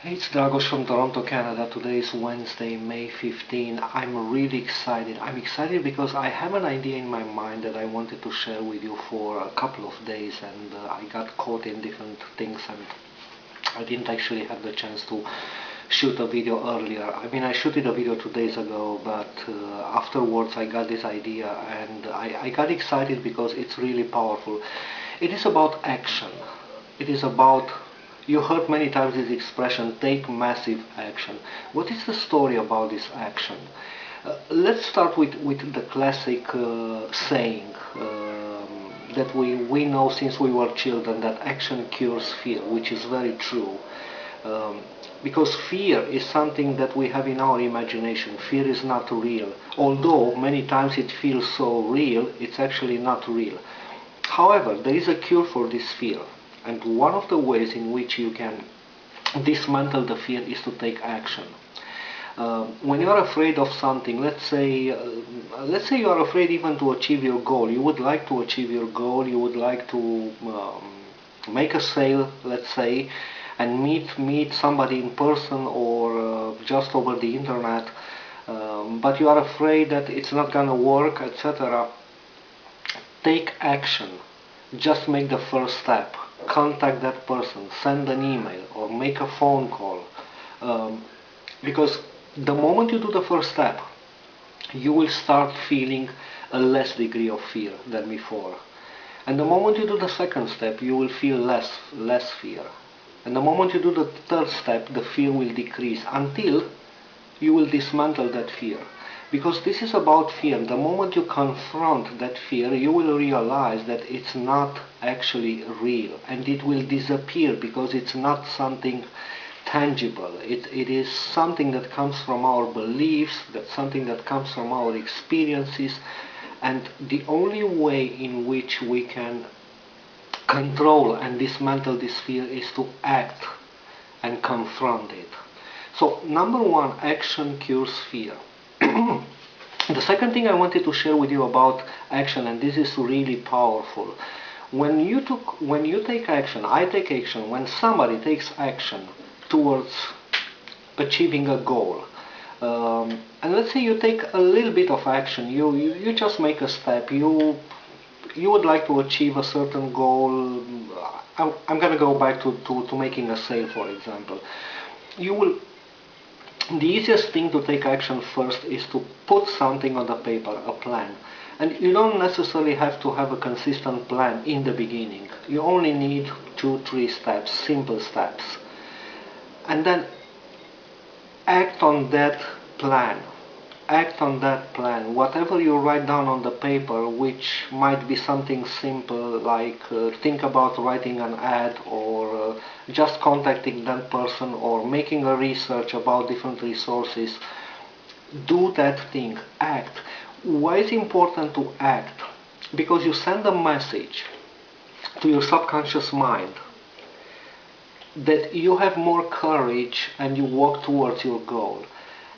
It's Dragos from Toronto, Canada. Today is Wednesday, May 15. I'm really excited. I'm excited because I have an idea in my mind that I wanted to share with you for a couple of days, and I got caught in different things and I didn't actually have the chance to shoot a video earlier. I mean, I shooted a video 2 days ago, but afterwards I got this idea and I got excited because it's really powerful. It is about action. It is about, you heard many times this expression, take massive action. What is the story about this action? Let's start with the classic saying that we know since we were children, that action cures fear, which is very true. Because fear is something that we have in our imagination. Fear is not real. Although many times it feels so real, it's actually not real. However, there is a cure for this fear. And one of the ways in which you can dismantle the fear is to take action. When you are afraid of something, let's say you are afraid even to achieve your goal. You would like to achieve your goal. You would like to make a sale, let's say, and meet somebody in person or just over the internet. But you are afraid that it's not gonna work, etc. Take action. Just make the first step. Contact that person, send an email or make a phone call, because the moment you do the first step, you will start feeling a less degree of fear than before, and the moment you do the second step, you will feel less fear, and the moment you do the third step, the fear will decrease until you will dismantle that fear. Because this is about fear. The moment you confront that fear, you will realize that it's not actually real, and it will disappear because it's not something tangible. It is something that comes from our beliefs, that's something that comes from our experiences, and the only way in which we can control and dismantle this fear is to act and confront it. So, number one, action cures fear. The second thing I wanted to share with you about action, and this is really powerful. When you take action, I take action, when somebody takes action towards achieving a goal, and let's say you take a little bit of action, you just make a step, you would like to achieve a certain goal. I'm gonna go back to making a sale, for example. The easiest thing to take action first is to put something on the paper, a plan. And you don't necessarily have to have a consistent plan in the beginning. You only need 2-3 steps, simple steps. And then act on that plan. Act on that plan. Whatever you write down on the paper, which might be something simple like think about writing an ad, or just contacting that person, or making a research about different resources. Do that thing. Act. Why is it important to act? Because you send a message to your subconscious mind that you have more courage and you walk towards your goal.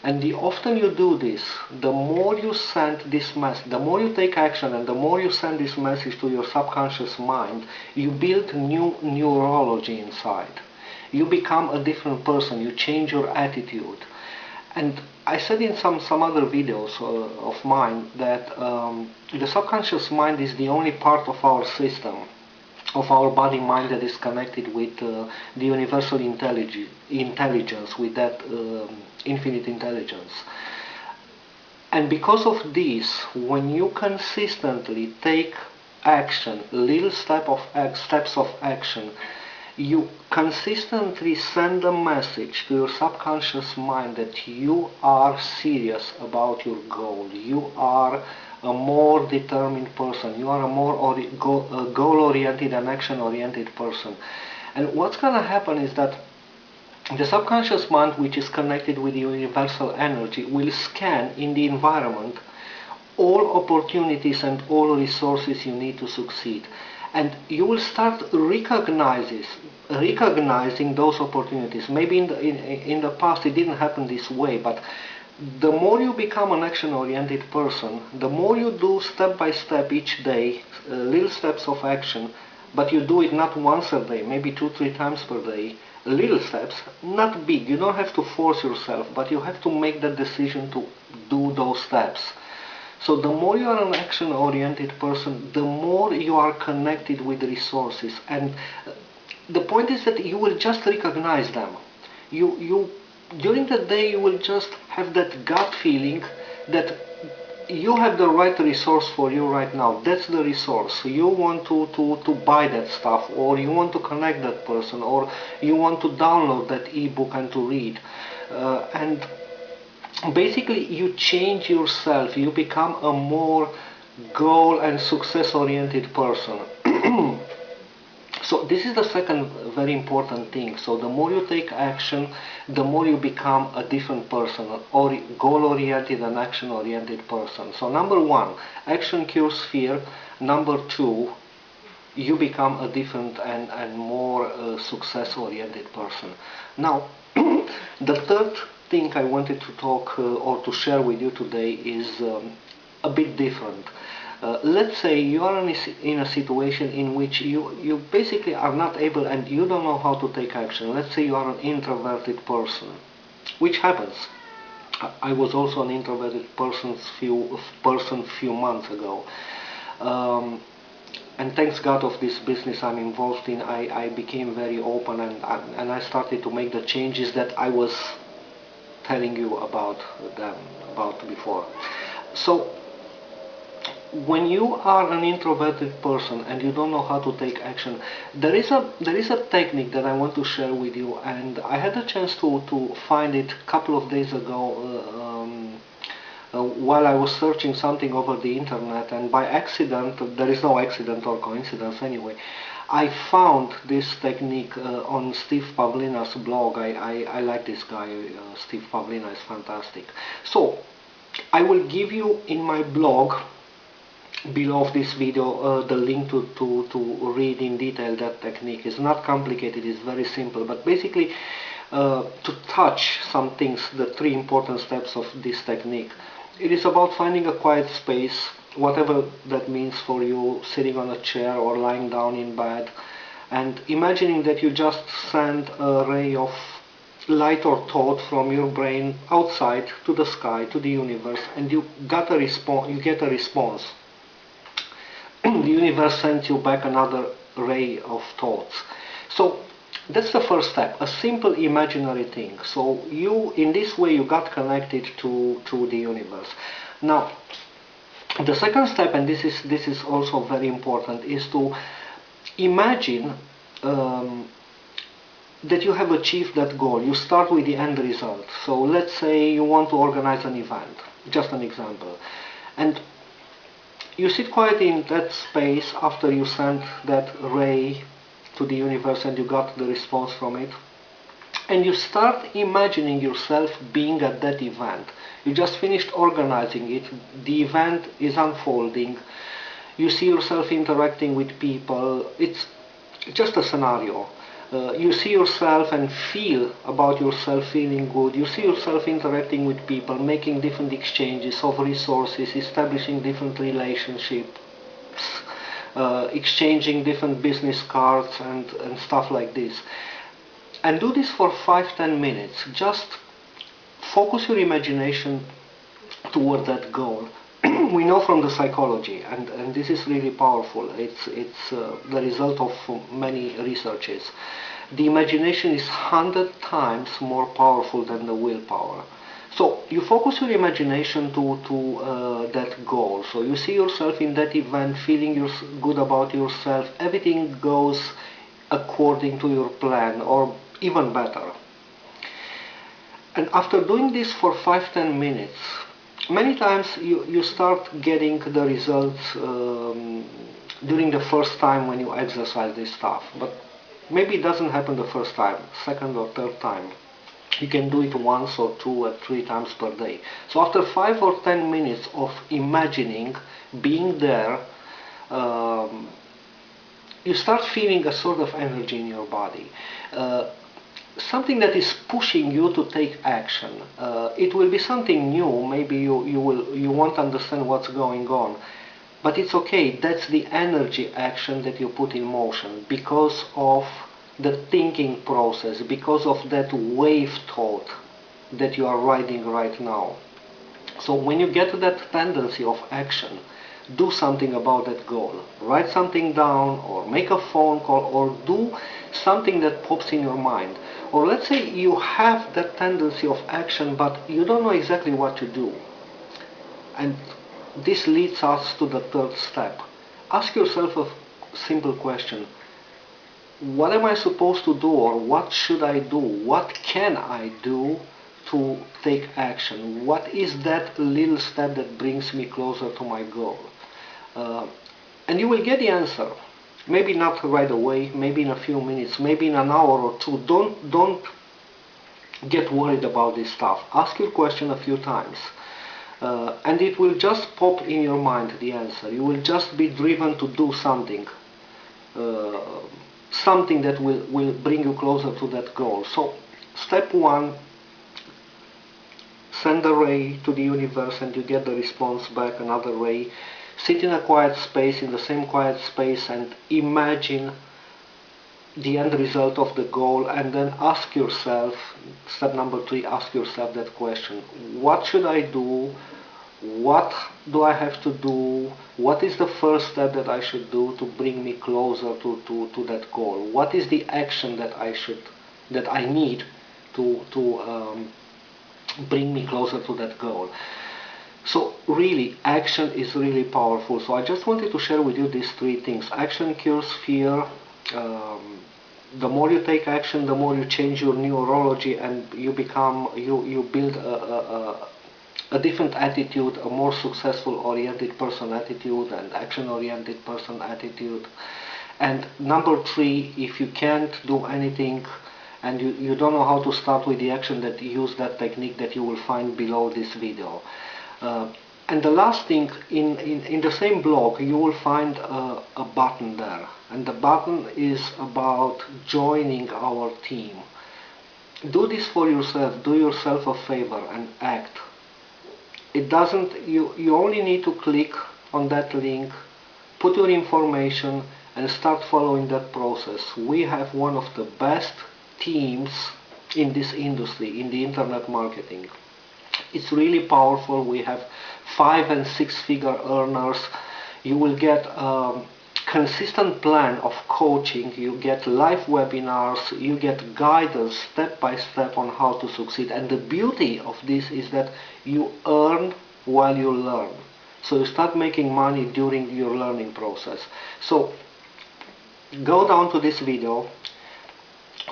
And the often you do this, the more you send this message, the more you take action, and the more you send this message to your subconscious mind, you build new neurology inside. You become a different person, you change your attitude. And I said in some other videos of mine that the subconscious mind is the only part of our system, of our body-mind, that is connected with the universal intelligence, with that infinite intelligence. And because of this, when you consistently take action, little steps of action, you consistently send a message to your subconscious mind that you are serious about your goal. You are a more determined person. You are a more goal-oriented and action-oriented person. And what's going to happen is that the subconscious mind, which is connected with the universal energy, will scan in the environment all opportunities and all resources you need to succeed. And you will start recognizing those opportunities. Maybe in the past it didn't happen this way, but the more you become an action-oriented person, the more you do step by step each day, little steps of action, but you do it not once a day, maybe 2-3 times per day, little steps, not big. You don't have to force yourself, but you have to make that decision to do those steps. So the more you are an action-oriented person, the more you are connected with resources. And the point is that you will just recognize them. During the day, you will just have that gut feeling that you have the right resource for you right now. That's the resource. You want to buy that stuff, or you want to connect that person, or you want to download that ebook and to read. And basically you change yourself. You become a more goal and success oriented person. So this is the second very important thing. So the more you take action, the more you become a different person, or goal-oriented and action-oriented person. So number one, action cures fear. Number two, you become a different and more success-oriented person. Now, the third thing I wanted to talk or to share with you today is a bit different. Let's say you are in a situation in which you basically are not able and you don't know how to take action. Let's say you are an introverted person, which happens. I was also an introverted person few months ago. And thanks God of this business I'm involved in, I became very open and I started to make the changes that I was telling you about before. So when you are an introverted person and you don't know how to take action, there is a technique that I want to share with you, and I had a chance to find it a couple of days ago while I was searching something over the internet, and by accident, there is no accident or coincidence anyway, I found this technique on Steve Pavlina's blog. I like this guy. Steve Pavlina is fantastic. So I will give you in my blog below this video the link to read in detail that technique. It's not complicated, it's very simple, but basically to touch some things, the three important steps of this technique. It is about finding a quiet space, whatever that means for you, sitting on a chair or lying down in bed, and imagining that you just send a ray of light or thought from your brain outside to the sky, to the universe, and you get a response. The universe sends you back another ray of thoughts. So that's the first step, a simple imaginary thing. So in this way you got connected to the universe. Now the second step, and this is also very important, is to imagine that you have achieved that goal. You start with the end result. So let's say you want to organize an event, just an example, and you sit quietly in that space after you sent that ray to the universe and you got the response from it, and you start imagining yourself being at that event. You just finished organizing it, the event is unfolding, you see yourself interacting with people, it's just a scenario. You see yourself and feel about yourself feeling good. You see yourself interacting with people, making different exchanges of resources, establishing different relationships, exchanging different business cards and stuff like this. And do this for 5-10 minutes. Just focus your imagination toward that goal. We know from the psychology, and this is really powerful, it's the result of many researches. The imagination is 100 times more powerful than the willpower. So you focus your imagination to that goal. So you see yourself in that event, feeling good about yourself, everything goes according to your plan, or even better. And after doing this for 5-10 minutes, many times you start getting the results during the first time when you exercise this stuff, but maybe it doesn't happen the first time, second or third time. You can do it once or 2 or 3 times per day. So after 5 or 10 minutes of imagining being there, you start feeling a sort of energy in your body. Something that is pushing you to take action. It will be something new. Maybe you won't understand what's going on, but it's okay. That's the energy action that you put in motion because of the thinking process, because of that wave thought that you are riding right now. So when you get to that tendency of action, do something about that goal. Write something down, or make a phone call, or do something that pops in your mind. Or let's say you have that tendency of action, but you don't know exactly what to do. And this leads us to the third step. Ask yourself a simple question. What am I supposed to do, or what should I do? What can I do to take action? What is that little step that brings me closer to my goal? And you will get the answer. Maybe not right away, maybe in a few minutes, maybe in an hour or two. Don't get worried about this stuff. Ask your question a few times. And it will just pop in your mind, the answer. You will just be driven to do something. Something that will bring you closer to that goal. So, step one, send a ray to the universe and you get the response back, another ray. Sit in a quiet space, in the same quiet space, and imagine the end result of the goal, and then ask yourself, step number three, ask yourself that question. What should I do? What do I have to do? What is the first step that I should do to bring me closer to that goal? What is the action that I need to bring me closer to that goal? So really, action is really powerful. So I just wanted to share with you these three things. Action cures fear. The more you take action, the more you change your neurology, and you build a different attitude, a more successful oriented person attitude, and action oriented person attitude. And number three, if you can't do anything and you don't know how to start with the action, that use that technique that you will find below this video. And the last thing, in the same blog you will find a button there, and the button is about joining our team. Do this for yourself, do yourself a favor and act. It doesn't, you only need to click on that link, put your information, and start following that process. We have one of the best teams in this industry, in the internet marketing. It's really powerful. We have 5- and 6-figure earners. You will get a consistent plan of coaching. You get live webinars. You get guidance step by step on how to succeed. And the beauty of this is that you earn while you learn. So you start making money during your learning process. So go down to this video,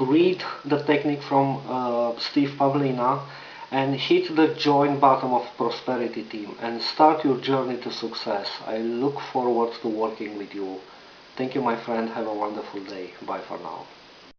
read the technique from Steve Pavlina, and hit the join button of Prosperity Team and start your journey to success. I look forward to working with you. Thank you, my friend. Have a wonderful day. Bye for now.